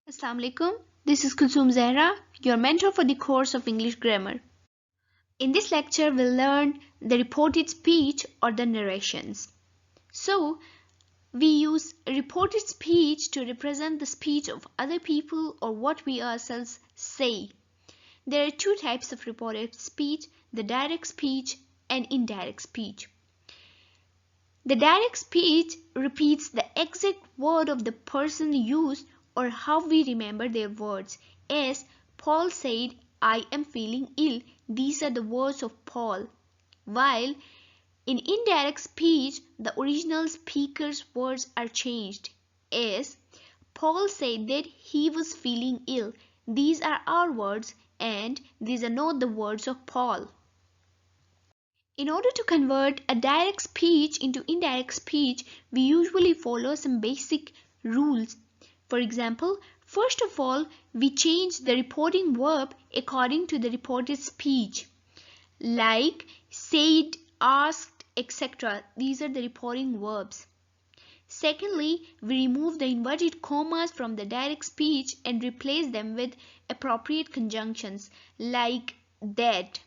Assalamu alaikum. This is Kulsum Zehra, your mentor for the course of English Grammar. In this lecture, we'll learn the reported speech or the narrations. So, we use reported speech to represent the speech of other people or what we ourselves say. There are two types of reported speech, the direct speech and indirect speech. The direct speech repeats the exact word of the person used or how we remember their words. As Paul said, I am feeling ill. These are the words of Paul. While in indirect speech, the original speaker's words are changed. As Paul said that he was feeling ill. These are our words and these are not the words of Paul. In order to convert a direct speech into indirect speech, we usually follow some basic rules. For example, first of all, we change the reporting verb according to the reported speech. Like said, asked, etc. These are the reporting verbs. Secondly, we remove the inverted commas from the direct speech and replace them with appropriate conjunctions like that.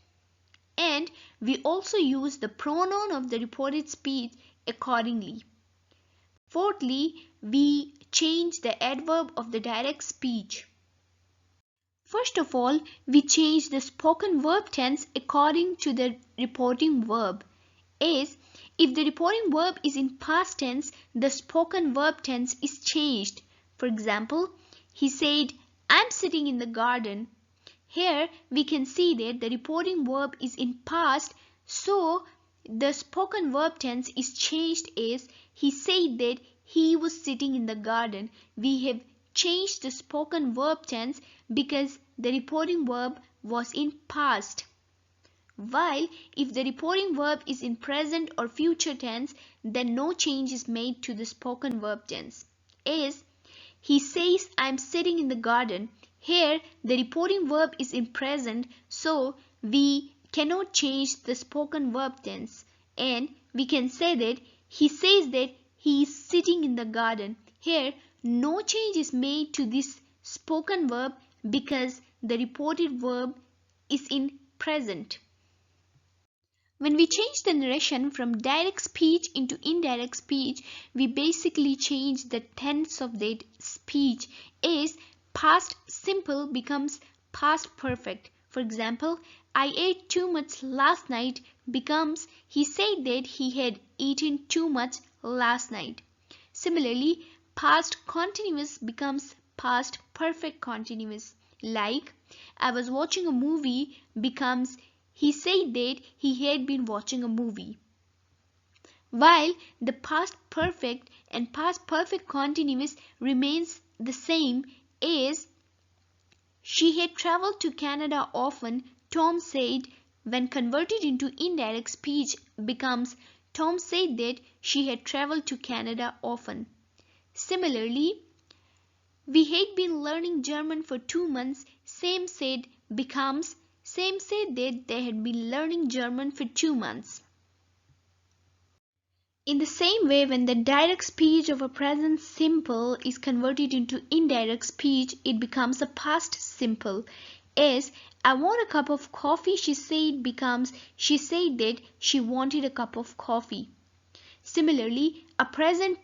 And we also use the pronoun of the reported speech accordingly. Fourthly, we change the adverb of the direct speech. First of all, we change the spoken verb tense according to the reporting verb. As if the reporting verb is in past tense, the spoken verb tense is changed. For example, he said, I'm sitting in the garden. Here we can see that the reporting verb is in past, so the spoken verb tense is changed as he said that he was sitting in the garden. We have changed the spoken verb tense because the reporting verb was in past. While if the reporting verb is in present or future tense, then no change is made to the spoken verb tense. As he says, I'm sitting in the garden. Here, the reporting verb is in present, so we cannot change the spoken verb tense. And we can say that he says that he is sitting in the garden. Here, no change is made to this spoken verb because the reported verb is in present. When we change the narration from direct speech into indirect speech, we basically change the tense of that speech. As past simple becomes past perfect. For example, I ate too much last night becomes he said that he had eaten too much last night. Similarly, past continuous becomes past perfect continuous. Like I was watching a movie becomes he said that he had been watching a movie. While the past perfect and past perfect continuous remains the same as she had traveled to Canada often, Tom said when converted into indirect speech becomes Tom said that she had traveled to Canada often. Similarly, we had been learning German for 2 months. Sam said becomes Sam said that they had been learning German for 2 months. In the same way, when the direct speech of a present simple is converted into indirect speech, it becomes a past simple. As I want a cup of coffee, she said becomes she said that she wanted a cup of coffee. Similarly, a present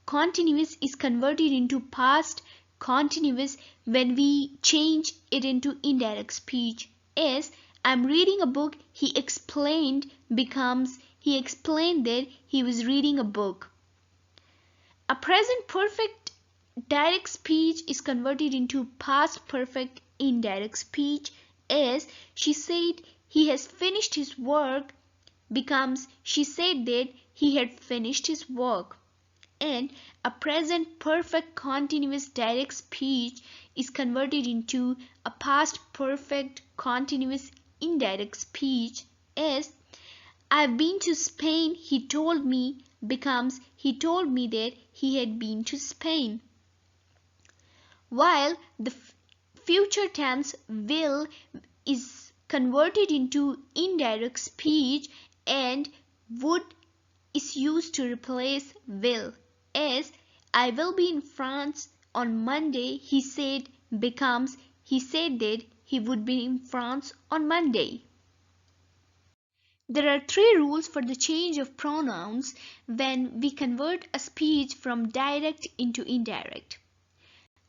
continuous is converted into past continuous when we change it into indirect speech. As I'm reading a book, he explained becomes he explained that he was reading a book. A present perfect direct speech is converted into past perfect indirect speech. As she said he has finished his work becomes she said that he had finished his work. And a present perfect continuous direct speech is converted into a past perfect continuous indirect speech. As I've been to Spain, he told me becomes he told me that he had been to Spain. While the future tense will is converted into indirect speech and would is used to replace will. As I will be in France on Monday he said becomes he said that he would be in France on Monday. There are 3 rules for the change of pronouns when we convert a speech from direct into indirect.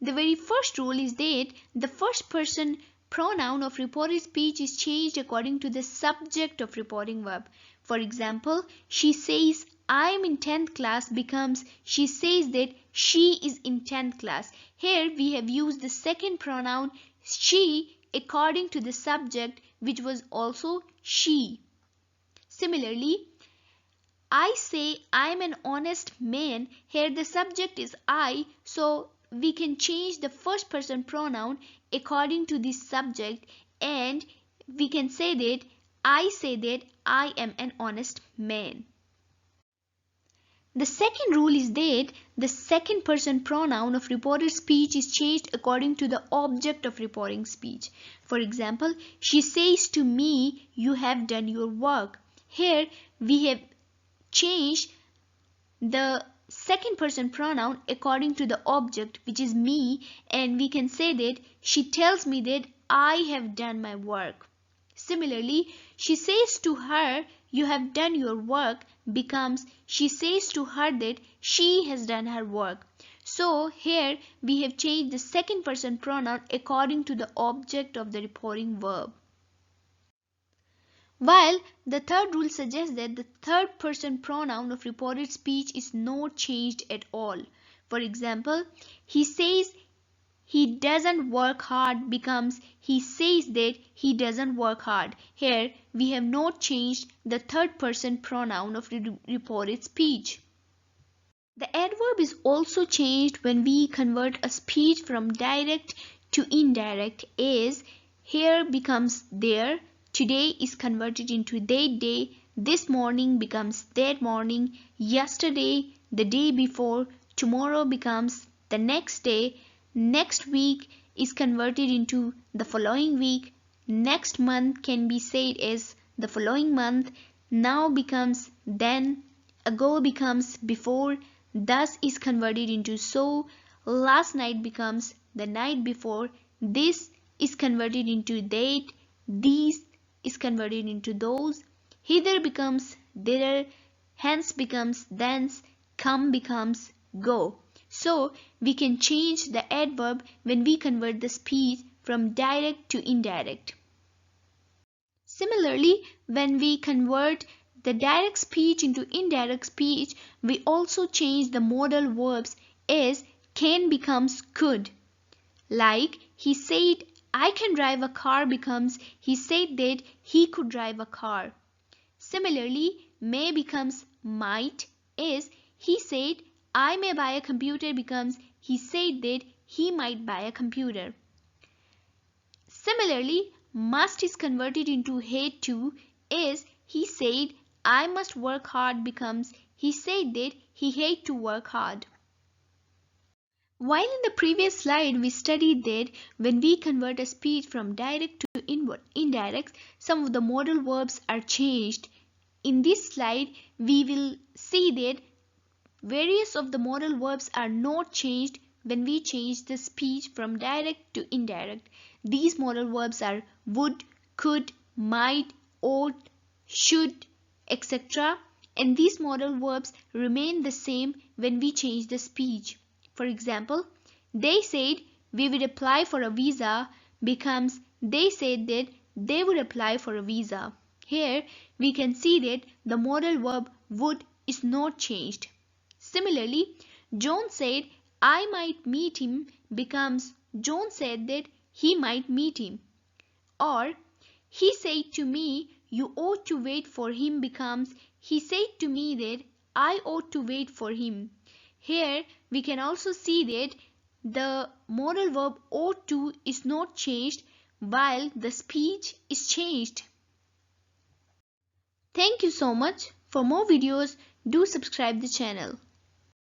The very first rule is that the first person pronoun of reported speech is changed according to the subject of reporting verb. For example, she says I am in 10th class becomes she says that she is in 10th class. Here we have used the second pronoun she according to the subject, which was also she. Similarly, I say I am an honest man. Here the subject is I, so we can change the first person pronoun according to this subject, and we can say that I am an honest man. The second rule is that the second person pronoun of reported speech is changed according to the object of reporting speech. For example, she says to me, you have done your work. Here we have changed the second person pronoun according to the object, which is me, and we can say that she tells me that I have done my work. Similarly, she says to her, you have done your work becomes she says to her that she has done her work. So here we have changed the second person pronoun according to the object of the reporting verb. While the third rule suggests that the third person pronoun of reported speech is not changed at all. For example, he says he doesn't work hard becomes he says that he doesn't work hard. Here we have not changed the third person pronoun of reported speech. The adverb is also changed when we convert a speech from direct to indirect, as here becomes there. Today is converted into that day, this morning becomes that morning, yesterday, the day before, tomorrow becomes the next day, next week is converted into the following week, next month can be said as the following month, now becomes then, ago becomes before, thus is converted into so, last night becomes the night before, this is converted into that, these is converted into those, hither becomes thither, hence becomes thence, come becomes go. So we can change the adverb when we convert the speech from direct to indirect. Similarly, when we convert the direct speech into indirect speech, we also change the modal verbs, as can becomes could. Like he said I can drive a car becomes he said that he could drive a car. Similarly, may becomes might, as he said I may buy a computer becomes he said that he might buy a computer. Similarly, must is converted into had to, as he said I must work hard becomes he said that he had to work hard. While in the previous slide we studied that when we convert a speech from direct to indirect, some of the modal verbs are changed. In this slide we will see that various of the modal verbs are not changed when we change the speech from direct to indirect. These modal verbs are would, could, might, ought, should, etc. And these modal verbs remain the same when we change the speech. For example, they said we would apply for a visa becomes they said that they would apply for a visa. Here we can see that the modal verb would is not changed. Similarly, John said I might meet him becomes John said that he might meet him. Or he said to me you ought to wait for him becomes he said to me that I ought to wait for him. Here we can also see that the modal verb ought to is not changed while the speech is changed. Thank you so much. For more videos, do subscribe the channel.